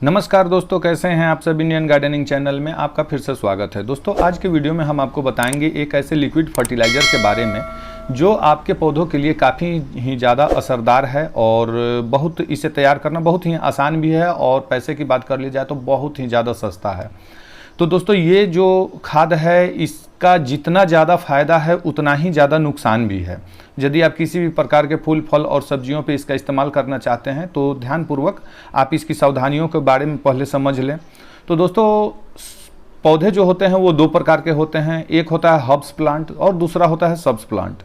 नमस्कार दोस्तों, कैसे हैं आप सब। इंडियन गार्डनिंग चैनल में आपका फिर से स्वागत है। दोस्तों आज के वीडियो में हम आपको बताएंगे एक ऐसे लिक्विड फर्टिलाइज़र के बारे में जो आपके पौधों के लिए काफ़ी ही ज़्यादा असरदार है और बहुत इसे तैयार करना बहुत ही आसान भी है और पैसे की बात कर ली जाए तो बहुत ही ज़्यादा सस्ता है। तो दोस्तों ये जो खाद है इसका जितना ज़्यादा फ़ायदा है उतना ही ज़्यादा नुकसान भी है। यदि आप किसी भी प्रकार के फूल फल और सब्जियों पे इसका इस्तेमाल करना चाहते हैं तो ध्यानपूर्वक आप इसकी सावधानियों के बारे में पहले समझ लें। तो दोस्तों पौधे जो होते हैं वो दो प्रकार के होते हैं, एक होता है हर्ब्स प्लांट और दूसरा होता है सब्स प्लांट।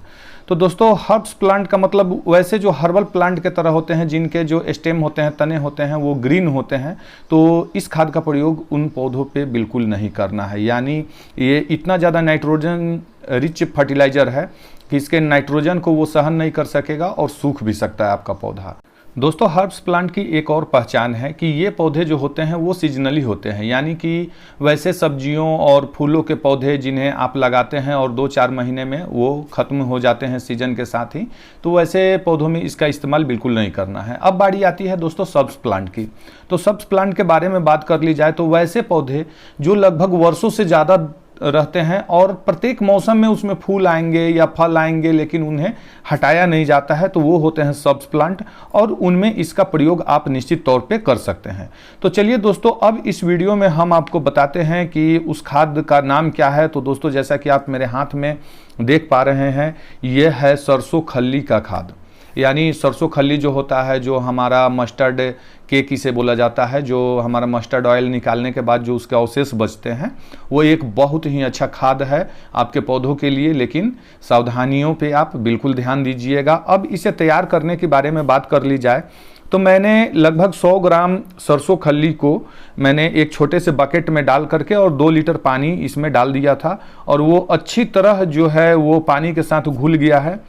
तो दोस्तों हर्ब्स प्लांट का मतलब वैसे जो हर्बल प्लांट के तरह होते हैं जिनके जो स्टेम होते हैं, तने होते हैं, वो ग्रीन होते हैं। तो इस खाद का प्रयोग उन पौधों पे बिल्कुल नहीं करना है। यानी ये इतना ज़्यादा नाइट्रोजन रिच फर्टिलाइज़र है कि इसके नाइट्रोजन को वो सहन नहीं कर सकेगा और सूख भी सकता है आपका पौधा। दोस्तों हर्ब्स प्लांट की एक और पहचान है कि ये पौधे जो होते हैं वो सीजनली होते हैं। यानी कि वैसे सब्जियों और फूलों के पौधे जिन्हें आप लगाते हैं और 2-4 महीने में वो ख़त्म हो जाते हैं सीजन के साथ ही, तो वैसे पौधों में इसका इस्तेमाल बिल्कुल नहीं करना है। अब बारी आती है दोस्तों सब्स प्लांट की। तो सब्स प्लांट के बारे में बात कर ली जाए तो वैसे पौधे जो लगभग वर्षों से ज़्यादा रहते हैं और प्रत्येक मौसम में उसमें फूल आएंगे या फल आएंगे लेकिन उन्हें हटाया नहीं जाता है, तो वो होते हैं सब्स प्लांट और उनमें इसका प्रयोग आप निश्चित तौर पे कर सकते हैं। तो चलिए दोस्तों अब इस वीडियो में हम आपको बताते हैं कि उस खाद का नाम क्या है। तो दोस्तों जैसा कि आप मेरे हाथ में देख पा रहे हैं, यह है सरसों खल्ली का खाद। यानी सरसों खल्ली जो होता है, जो हमारा मस्टर्ड केक इसे बोला जाता है, जो हमारा मस्टर्ड ऑयल निकालने के बाद जो उसके अवशेष बचते हैं, वो एक बहुत ही अच्छा खाद है आपके पौधों के लिए। लेकिन सावधानियों पे आप बिल्कुल ध्यान दीजिएगा। अब इसे तैयार करने के बारे में बात कर ली जाए तो मैंने लगभग 100 ग्राम सरसों खल्ली को मैंने एक छोटे से बकेट में डाल करके और 2 लीटर पानी इसमें डाल दिया था और वो अच्छी तरह जो है वो पानी के साथ घुल गया है।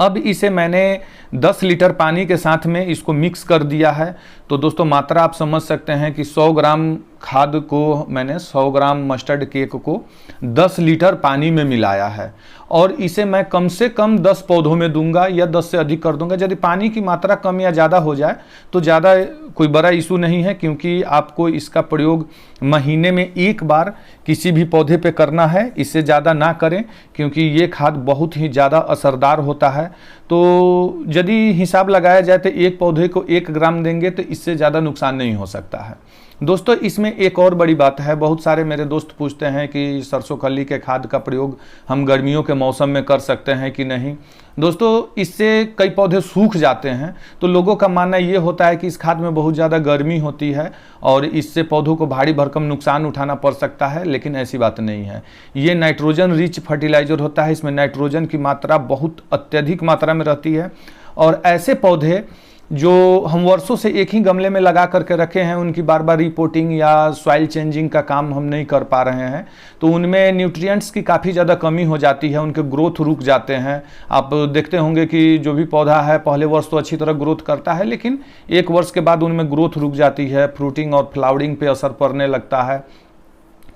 अब इसे मैंने 10 लीटर पानी के साथ में इसको मिक्स कर दिया है। तो दोस्तों मात्रा आप समझ सकते हैं कि 100 ग्राम खाद को मैंने 100 ग्राम मस्टर्ड केक को 10 लीटर पानी में मिलाया है और इसे मैं कम से कम 10 पौधों में दूंगा या 10 से अधिक कर दूंगा। यदि पानी की मात्रा कम या ज़्यादा हो जाए तो ज़्यादा कोई बड़ा इशू नहीं है, क्योंकि आपको इसका प्रयोग महीने में एक बार किसी भी पौधे पे करना है, इससे ज़्यादा ना करें क्योंकि ये खाद बहुत ही ज़्यादा असरदार होता है। तो यदि हिसाब लगाया जाए तो एक पौधे को 1 ग्राम देंगे तो इससे ज़्यादा नुकसान नहीं हो सकता है। दोस्तों इसमें एक और बड़ी बात है, बहुत सारे मेरे दोस्त पूछते हैं कि सरसों खल्ली के खाद का प्रयोग हम गर्मियों के मौसम में कर सकते हैं कि नहीं। दोस्तों इससे कई पौधे सूख जाते हैं, तो लोगों का मानना ये होता है कि इस खाद में बहुत ज़्यादा गर्मी होती है और इससे पौधों को भारी भरकम नुकसान उठाना पड़ सकता है, लेकिन ऐसी बात नहीं है। ये नाइट्रोजन रिच फर्टिलाइज़र होता है, इसमें नाइट्रोजन की मात्रा बहुत अत्यधिक मात्रा में रहती है और ऐसे पौधे जो हम वर्षों से एक ही गमले में लगा करके रखे हैं, उनकी बार बार रिपोर्टिंग या सॉइल चेंजिंग का काम हम नहीं कर पा रहे हैं, तो उनमें न्यूट्रिएंट्स की काफ़ी ज़्यादा कमी हो जाती है, उनके ग्रोथ रुक जाते हैं। आप देखते होंगे कि जो भी पौधा है पहले वर्ष तो अच्छी तरह ग्रोथ करता है, लेकिन 1 वर्ष के बाद उनमें ग्रोथ रुक जाती है, फ्रूटिंग और फ्लावरिंग पे असर पड़ने लगता है।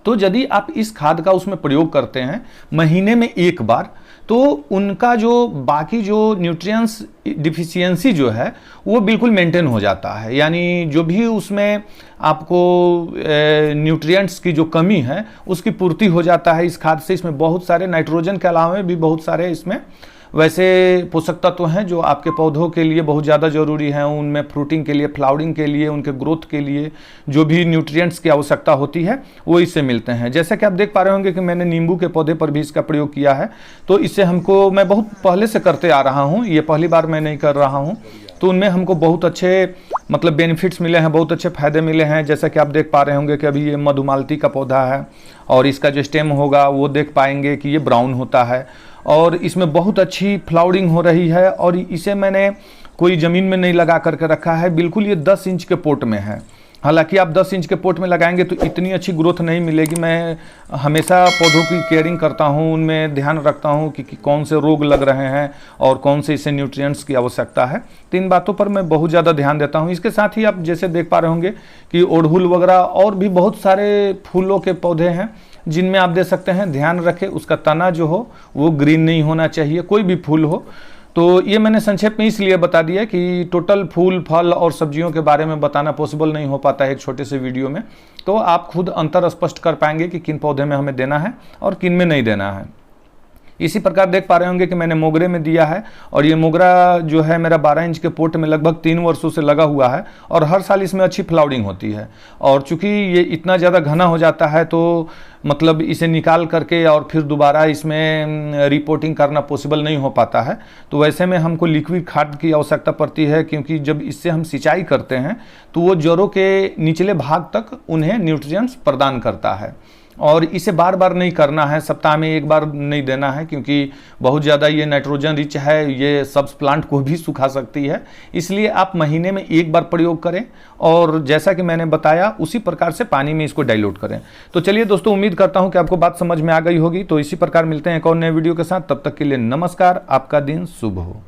तो यदि आप इस खाद का उसमें प्रयोग करते हैं महीने में एक बार, तो उनका जो बाकी जो न्यूट्रिएंट्स डिफिशियंसी जो है वो बिल्कुल मेंटेन हो जाता है। यानी जो भी उसमें आपको न्यूट्रिएंट्स की जो कमी है उसकी पूर्ति हो जाता है इस खाद से। इसमें बहुत सारे नाइट्रोजन के अलावा भी बहुत सारे इसमें वैसे पोषक तत्व हैं जो आपके पौधों के लिए बहुत ज़्यादा ज़रूरी हैं। उनमें फ्रूटिंग के लिए, फ्लावरिंग के लिए, उनके ग्रोथ के लिए जो भी न्यूट्रिएंट्स की आवश्यकता होती है वो इससे मिलते हैं। जैसे कि आप देख पा रहे होंगे कि मैंने नींबू के पौधे पर भी इसका प्रयोग किया है। तो इससे हमको, मैं बहुत पहले से करते आ रहा हूँ, ये पहली बार मैं नहीं कर रहा हूँ, तो उनमें हमको बहुत अच्छे मतलब बेनिफिट्स मिले हैं, बहुत अच्छे फ़ायदे मिले हैं। जैसा कि आप देख पा रहे होंगे कि अभी ये मधुमालती का पौधा है और इसका जो स्टेम होगा वो देख पाएंगे कि ये ब्राउन होता है और इसमें बहुत अच्छी फ्लावरिंग हो रही है। और इसे मैंने कोई ज़मीन में नहीं लगा करके रखा है, बिल्कुल ये 10 इंच के पोट में है। हालांकि आप 10 इंच के पोट में लगाएंगे तो इतनी अच्छी ग्रोथ नहीं मिलेगी। मैं हमेशा पौधों की केयरिंग करता हूं, उनमें ध्यान रखता हूं कि कौन से रोग लग रहे हैं और कौन से इसे न्यूट्रिएंट्स की आवश्यकता है। तो इन बातों पर मैं बहुत ज़्यादा ध्यान देता हूं। इसके साथ ही आप जैसे देख पा रहे होंगे कि ओड़हुल वगैरह और भी बहुत सारे फूलों के पौधे हैं जिनमें आप दे सकते हैं। ध्यान रखें उसका तना जो हो वो ग्रीन नहीं होना चाहिए, कोई भी फूल हो। तो ये मैंने संक्षेप में इसलिए बता दिया कि टोटल फूल फल और सब्जियों के बारे में बताना पॉसिबल नहीं हो पाता है एक छोटे से वीडियो में, तो आप खुद अंतर स्पष्ट कर पाएंगे कि किन पौधे में हमें देना है और किन में नहीं देना है। इसी प्रकार देख पा रहे होंगे कि मैंने मोगरे में दिया है, और ये मोगरा जो है मेरा 12 इंच के पोट में लगभग 3 वर्षों से लगा हुआ है और हर साल इसमें अच्छी फ्लावरिंग होती है। और चूंकि ये इतना ज़्यादा घना हो जाता है तो मतलब इसे निकाल करके और फिर दोबारा इसमें रिपोर्टिंग करना पॉसिबल नहीं हो पाता है। तो वैसे में हमको लिक्विड खाद की आवश्यकता पड़ती है, क्योंकि जब इससे हम सिंचाई करते हैं तो वो जड़ों के निचले भाग तक उन्हें न्यूट्रिएंट्स प्रदान करता है। और इसे बार बार नहीं करना है, सप्ताह में एक बार नहीं देना है, क्योंकि बहुत ज़्यादा ये नाइट्रोजन रिच है, ये सब्स प्लांट को भी सुखा सकती है। इसलिए आप महीने में एक बार प्रयोग करें और जैसा कि मैंने बताया उसी प्रकार से पानी में इसको डाइल्यूट करें। तो चलिए दोस्तों, उम्मीद करता हूं कि आपको बात समझ में आ गई होगी। तो इसी प्रकार मिलते हैं एक और नए वीडियो के साथ, तब तक के लिए नमस्कार, आपका दिन शुभ हो।